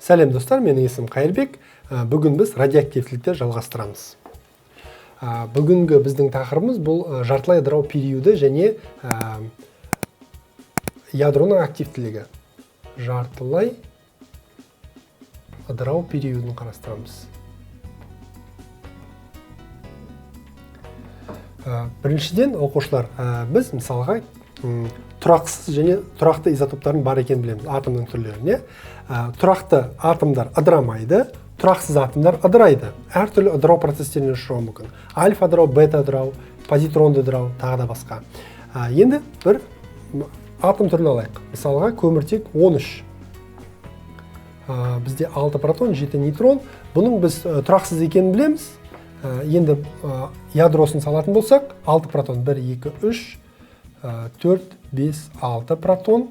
Сәлем достар, менің есімім Қайырбек. Бүгін біз радиоактивтілікті жалғастырамыз. Бүгінгі біздің тақырыбымыз бұл жартылай ыдырау периоды және ядроның активтілігі. Жартылай ыдырау периодын қарастырамыз. Біріншіден, оқушылар, біз мысалға тұрақсыз және тұрақты изотоптардың бар екенін білеміз, атомның түрлеріне. Тұрақты атомдар ыдырамайды, тұрақсыз атомдар ыдырайды. Әртүрлі ыдырау процестеріне ұшырауы мүмкін. Альфа ыдырау, бета ыдырау, позитронды ыдырау, тағы да басқа. Енді бір атом түрін алайық. Мысалға көміртек 13. Бізде 6 протон, 7 нейтрон. Бұның біз тұрақсыз екенін білеміз. Енді ядросын салатын болсақ, 6 протон 1, 2, 3, 4, 5, 6 протон.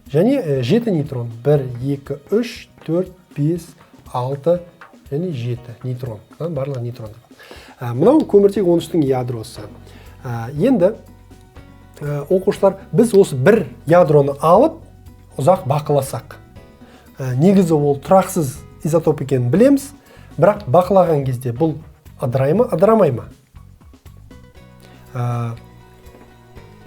Және 7 нейтрон. 1, 2, 3, 4, 5, 6 және 7 нейтрон. Барлығы нейтрон. Мынау көміртек 13-тің ядросы. Енді оқушылар, біз осы бір ядроны алып, ұзақ бақыласақ. Негізі ол тұрақсыз изотоп екенін білеміз, бірақ бақылаған кезде бұл ыдырай ма, ыдырамай ма?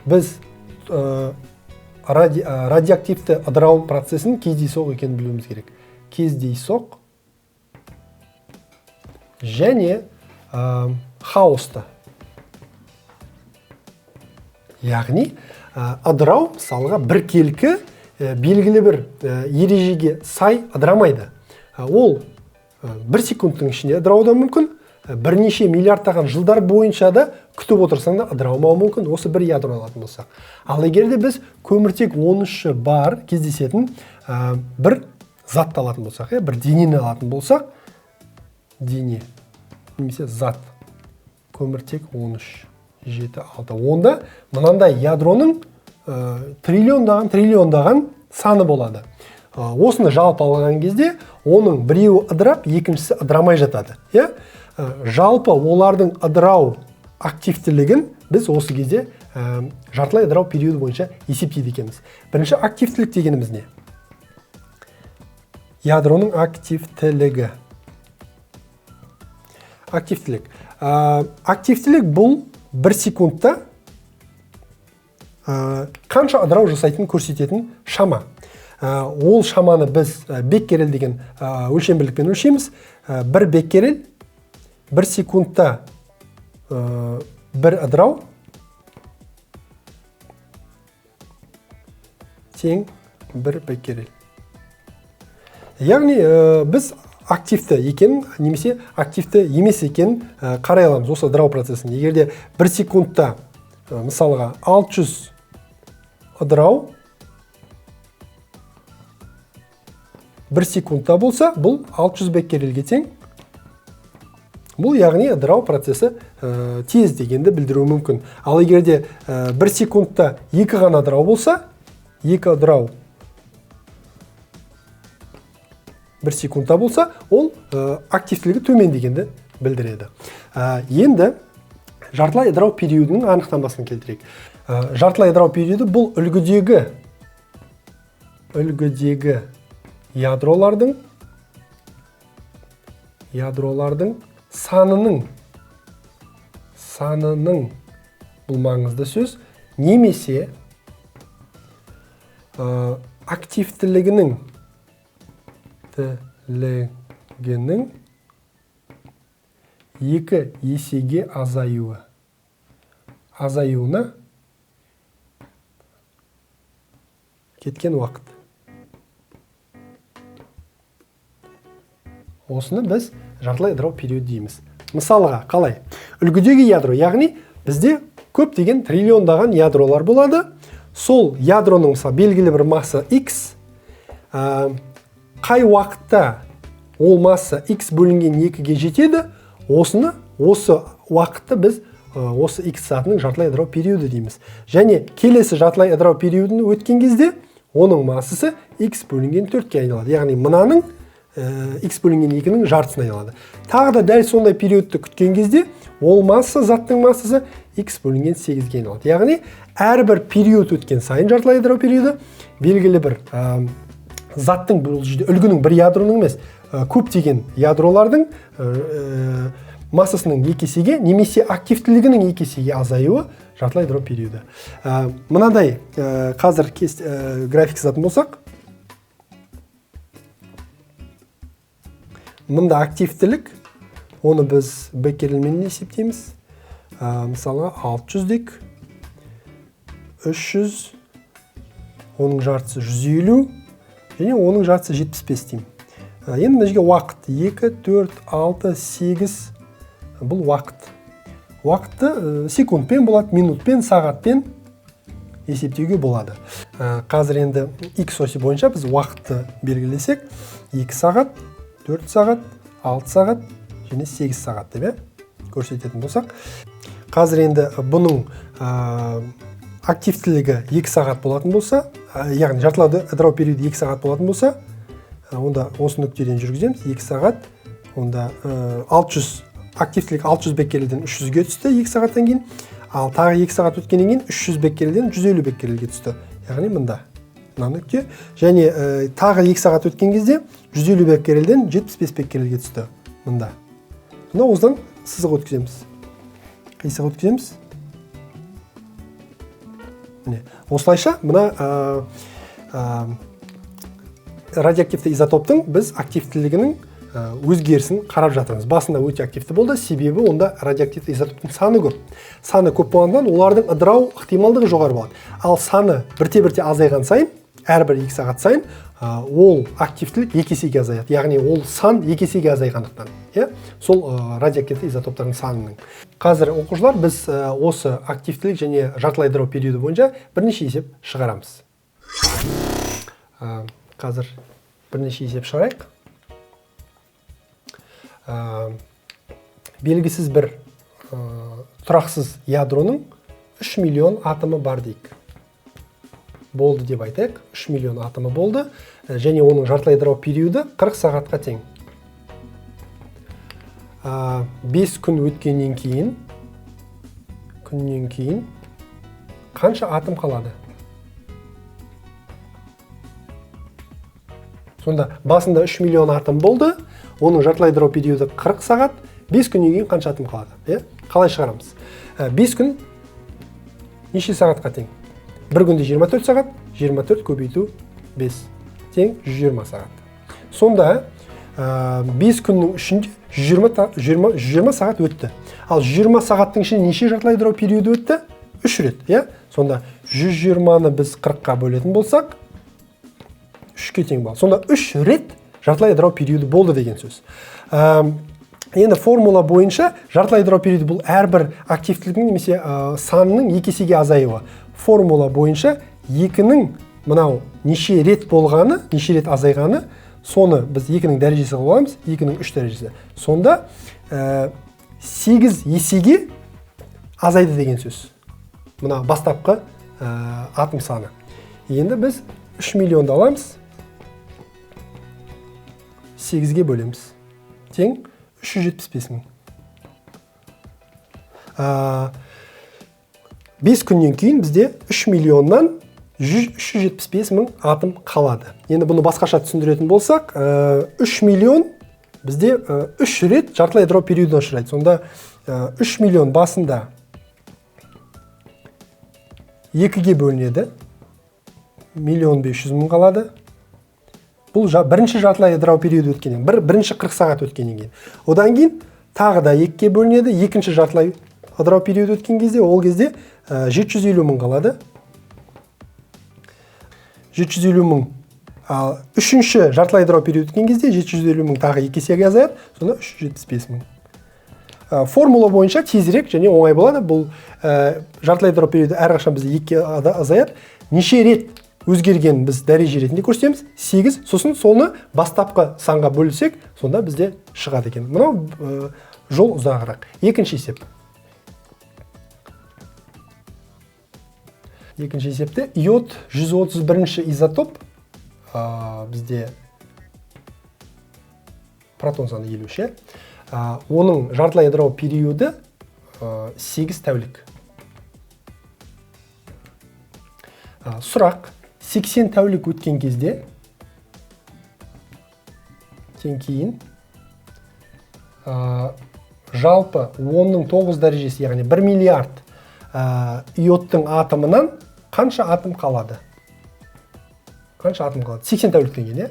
Біз радиоактивті ыдырау процесін кездейсоқ екенін білуіміз керек. Кездейсоқ және хаосты. Яғни, ыдырау мысалға біркелкі белгілі бір ережеге сай ыдырамайды. Ол бір секундтың ішінде ыдырауы мүмкін, бірнеше миллиардтаған жылдар бойынша да күтіп отырсаң да ыдырамауы мүмкін, осы бір ядро алатын болсақ. Ал егер де біз көміртек 13 бар кездесетін бір затты алатын болсақ, бір денені алатын болсақ, дене немесе зат көміртек 13, 7, 6. Онда мынандай ядроның триллиондаған саны болады. Осыны жалпы алған кезде оның біреуі ыдырап, екіншісі ыдырамай жатады. Жалпы олардың ыдырау активтілігін біз осы кезде жартылай ыдырау периоды бойынша есептейді екенбіз. Бірінші активтілік дегеніміз не? Ядроның активтілігі. Активтілік. Активтілік бұл бір секундта қанша ыдырау жасайтын көрсететін шама. Ол шаманы біз беккерел деген өлшембірлікпен өлшейміз. Бір беккерел бір секундта бір ыдырау тең бір беккерел. Яғни біз активті екенін, немесе активті емес екенін қарай аламыз осы ыдырау процесін. Егер де бір секундта мысалға 600 ыдырау бір секундта болса, бұл 600 беккерелге тең. Бұл яғни ыдырау процесі тез дегенді білдіруі мүмкін. Ал егер де бір секундта 2 ғана ыдырау болса, 2 ыдырау бір секундта болса, ол активтілігі төмен дегенді білдіреді. Енді жартылай ыдырау периодының анықтамасын келтірейік. Жартылай ыдырау периоды бұл үлгідегі ядролардың санының бұл маңызды сөз, немесе активтілігінің екі есеге азаюына кеткен уақыт. Осыны біз жартылай ыдырау период дейміз. Мысалға, қалай? Үлгідегі ядро, яғни бізде көптеген триллиондаған ядролар болады. Сол ядроның белгілі бір масса X, қай уақытта ол масса X бөлінген 2-ге жетеді, осы уақытты біз осы X сатының жартылай ыдырау периоды дейміз. Және келесі жартылай ыдырау периодын өткен кезде оның массасы X бөлінген 4-ге айналады. Яғни мынаның x бөлінген 2-ның жартысына айналады. Тағы да дәл сондай периодты күткен кезде ол масса, заттың массасы x бөлінген 8-ге айналады. Яғни әрбір период өткен сайын жартылай ядролық периоды белгілі бір заттың, бұл жерде үлгінің бір ядроның емес, көптеген ядролардың массасының 2 есеге немесе активтілігінің 2 есеге азаюы жартылай ядролық периоды. Мынадай қазір график сызатын болсақ, мында активтілік, оны біз беккерельмен есептейміз. Мысалға 600 дек, 300, оның жартысы 150, және оның жартысы 75 деймін. Енді мына жерге уақыт 2, 4, 6, 8 бұл уақыт. Уақытты секундпен болады, минутпен, сағатпен есептеуге болады. Қазір енді x оси бойынша біз уақытты белгілесек, 2 сағат, 4 сағат, 6 сағат және 8 сағат деп көрсететін болсақ. Қазір енді бұның активтілігі 2 сағат болатын болса, яғни жартылай ядролық периоды 2 сағат болатын болса, онда осы нүктеден жүргіземіз. 2 сағат, онда 600, активтілік 600 беккерельден 300-ге түсті 2 сағаттан кейін, ал тағы 2 сағат өткеннен кейін 300 беккерельден 150 беккерельге түсті. Яғни мында. Мына нүкте. Және тағы 2 сағат өткен кезде 150 беккерельден 75 беккерельге түсті. Мында. Мына осыдан сызық өткіземіз. Қисық өткіземіз. Осылайша мына радиоактивті изотоптың біз активтілігінің өзгерісін қарап жатырмыз. Басында өте активті болды, себебі онда радиоактивті изотоптың саны көп. Саны көп болғандан олардың ыдырау ықтималдығы жоғары болады. Ал саны бірте-бірте азайған сайын, әрбір 2 сағат сайын, ол активтілік 2 есеге азаяды. Яғни ол сан 2 есеге азайғандықтан. Сол радиоактивті изотоптардың санының. Қазір оқушылар біз осы активтілік және жартылай ядролық периоды бойынша бірнеше есеп шығарамыз. Қазір бірнеше есеп шығарайық. Белгісіз бір тұрақсыз ядроның 3 миллион атомы бар дейік. Болды деп айтайық. 3 миллион атомы болды. Және оның жартылай ядролық периоды 40 сағатқа тең. 5 күн өткеннен кейін қанша атом қалады? Сонда басында 3 миллион атом болды, оның жартылай ядролық периоды 40 сағат, 5 күннен кейін қанша атом қалады? Қалай шығарамыз? 5 күн неше сағатқа тең? Бір күнде 24 сағат, 24 көбейту 5 тең 120 сағат. Сонда 5 күннің ішінде 120 сағат өтті. Ал 120 сағаттың ішінде неше жартылай ядролық периоды өтті? 3 рет. Сонда 120-ны біз 40-қа бөлетін болсақ, 3-ке тең болады. Сонда 3 рет жартылай ядролық периоды болды деген сөз. Енді формула бойынша жартылай ядролық периоды бұл әрбір активтілігінің немесе санының 2 есеге азаюы. Формула бойынша 2-ның мынау неше рет болғаны, неше рет азайғаны, соны біз 2-ның дәрежесі қылып аламыз, 2-ның 3 дәрежесі. Сонда 8 есеге азайды деген сөз. Мына бастапқы атом саны. Енді біз 3 миллионды аламыз, 8-ге бөлеміз. Тең 375 мың. 5 күннен кейін бізде 3 миллионнан 375 мың атом қалады. Енді бұны басқаша түсіндіретін болсақ, 3 миллион бізде 3 рет жартылай ядролық периодына ұшырайды. Сонда 3 миллион басында 2-ге бөлінеді, 1 500 000 қалады. Бұл бірінші жартылай ядролық периоды өткеннен, бірінші 40 сағат өткеннен кейін. Одан кейін тағы да 2-ге бөлінеді, екінші жартылай ядролық периоды өткен кезде, ол кезде 750 000 қалады. 750 000. Ал үшінші жартылай ядролық периоды өткен кезде 750 000 тағы 2 есеге азаяды, сонда 375 000. Формула бойынша тезірек және оңай болады. Бұл жартылай ядролық периоды әрқашан бізде 2-ге азаяды. Неше рет өзгерген біз дәреже ретінде көрсетеміз? 8, сосын соны бастапқы санға бөлсек, сонда бізде шығады екен. Мынау жол ұзағырақ. Екінші есеп. Екінші есепте иод 131 изотоп бізде протон саны елу үш. Оның жартылай ыдырау периоды 8 тәулік. Сұрақ, 80 тәулік өткен кезде кейін жалпы 10-ның 9 дәрежесі, яғни 1 миллиард иодтың атомынан қанша атом қалады? Қанша атом қалады? 80 тәуліктен кейін,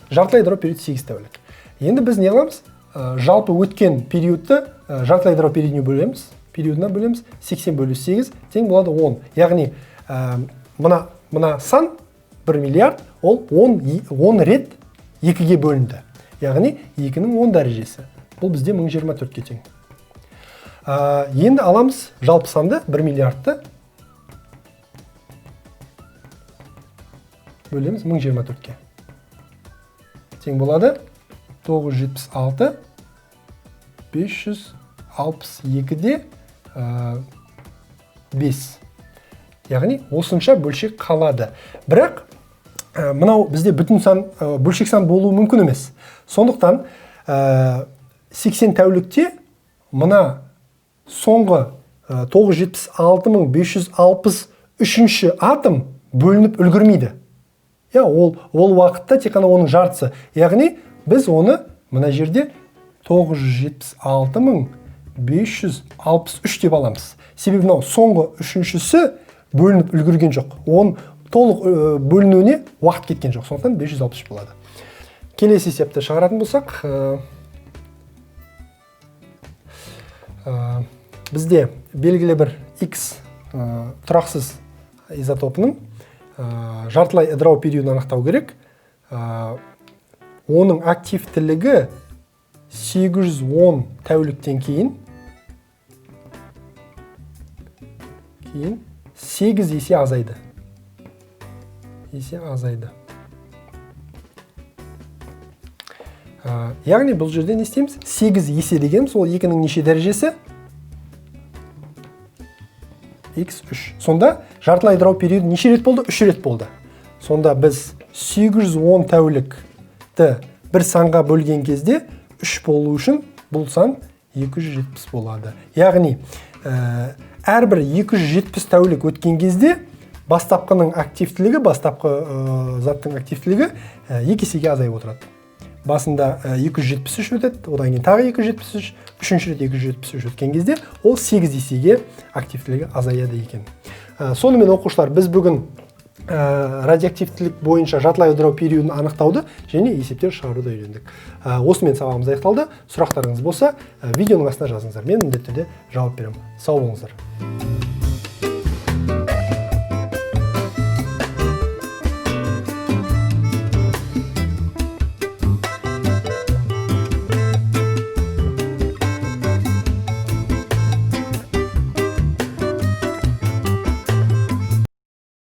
жартылай ыдырау периоды 8 тәулік. Енді біз не қыламыз? Жалпы өткен периодты жартылай ыдырау периодына бөлеміз, 80 бөлу 8 тең болады 10. Яғни мына сан 1 миллиард, ол 10 рет 2-ге бөлінді. Яғни 2-ның 10 дәрежесі. Бұл бізде 1024-ке тең. Енді аламыз жалпы санды 1 миллиардты бөлеміз 1024-ке. Тең болады 976 562-де 5. Яғни осынша бөлшек қалады. Бірақ мынау бізде бүтін сан, бөлшек сан болуы мүмкін емес. Сондықтан 80 тәулікте мына соңғы 976.563 атом бөлініп үлгірмейді. Ол уақытта тек қана оның жартысы. Яғни біз оны мына жерде 976.563 деп аламыз. Себебі мынау соңғы үшіншісі бөлініп үлгірген жоқ. Оның толық бөлінуіне уақыт кеткен жоқ. Сондықтан 563 болады. Келесі есепті шығаратын болсақ, бізде белгілі бір X тұрақсыз изотопының жартылай ыдырау периодын анықтау керек. Оның активтілігі 810 тәуліктен кейін 8 есе азайды. Яғни бұл жерде не істейміз? 8 есе дегеніміз, ол 2-ның неше дәрежесі? X3. Сонда жартылай ыдырау периоды неше рет болды? 3 рет болды. Сонда біз 810 тәулікті бір санға бөлген кезде 3 болу үшін бұл сан 270 болады. Яғни әрбір 270 тәулік өткен кезде бастапқының активтілігі, бастапқы заттың активтілігі 2 есеге азайып отырады. Басында 273 өтеді, одан кейін тағы 273, үшінші рет 273 өткен кезде ол 8 есеге активтілігі азаяды екен. Сонымен оқушылар, біз бүгін радиоактивтілік бойынша жартылай ыдырау периодын анықтауды және есептер шығаруды үйрендік. Осымен сабағымыз аяқталды. Сұрақтарыңыз болса, видеоның астына жазыңыздар. Мен міндетті түрде жауап беремін. Сау болыңыздар.